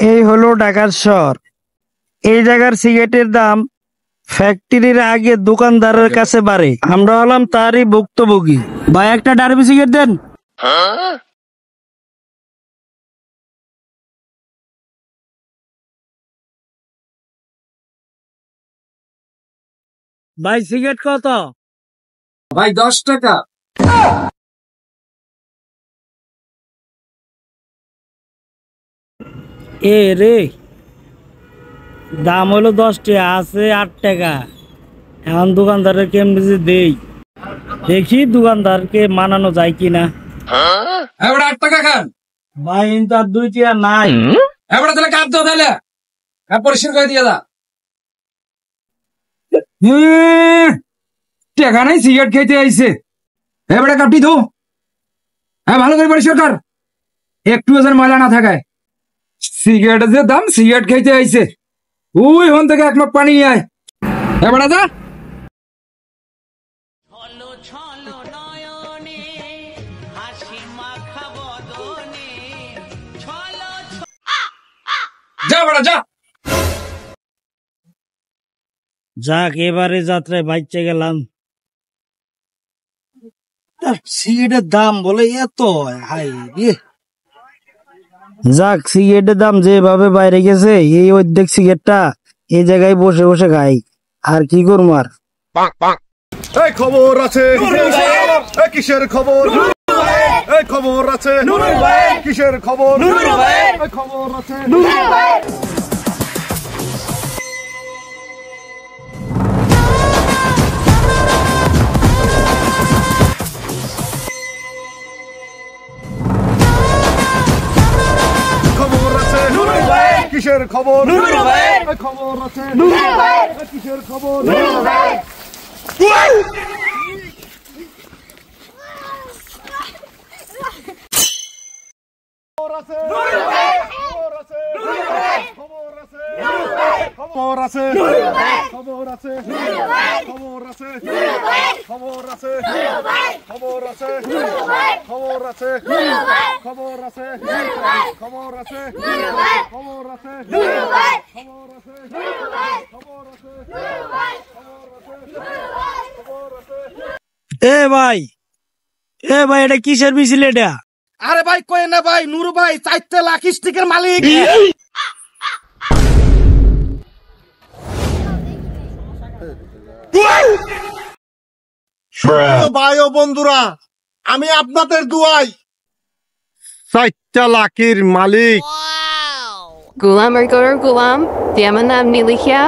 এই হলো ঢাকার শহর। এই জায়গার সিগারেটের দাম ফ্যাক্টরির আগে দোকানদারের কাছে বাড়ে। আমরা হলাম তারই ভুক্তভোগী। ভাই একটা ডার্বি সিগারেট দেন। ভাই সিগারেট কত? ভাই 10 টাকা। এ রে, দাম হলো 10 টাকা, আছে 8 টাকা। এখন দোকানদারের কেমনি যে দেই, দেখি দোকানদারকে মানানো যায় কিনা। এবারে 8 টাকা খান। ভাই কিন্তু আর 2 টাকা নাই। এবারে তাহলে কাপ দাও তাহলে। পরিষ্কার করে দিয়ে দা। টাকা নাই, সিগারেট খেতে আইছে। এবারে কাপটি ধো। হ্যাঁ, ভালো করে পরিষ্কার কর, একটু যেন ময়লা না থাকায়। সিগারেটের যে দাম, সিগারেট খেতে আইছে। ওই হন থেকে 1 মগ পানি নিয়ে আয়। এবারে যা। যা বড়া যা। যাক, এবারে যাত্রায় বাইচে গেলাম। সিগারেটের দাম বলে এত, হাই রে। যাক, সিগারেটের দাম যেভাবে বাইরে গেছে, এই অর্ধেক সিগারেটটা এই জায়গায় বসে বসে খাই। আর কি করবো আর। এই খবর আছে, এই কিসের খবর? এই খবর আছে, কিসের খবর? এই খবর আছে। খবর আছে, কিসের খবর? এই খবর আছে, কিসের খবর? খবর আছে, খবর আছে, খবর আছে, খবর আছে, খবর আছে, খবর আছে, খবর আছে, খবর আছে, খবর আছে, খবর আছে, এ ভাই, এ ভাই, এটা কিসের মিছিল এটা? আরে ভাই কই না ভাই, নুরু ভাই 4 লাখ স্টিকের মালিক। ভাই ও বন্ধুরা, আমি আপনাদের দুয়াই 4 লাখের মালিক। Gulam or Gor Gulam, Diamanam Nilikia.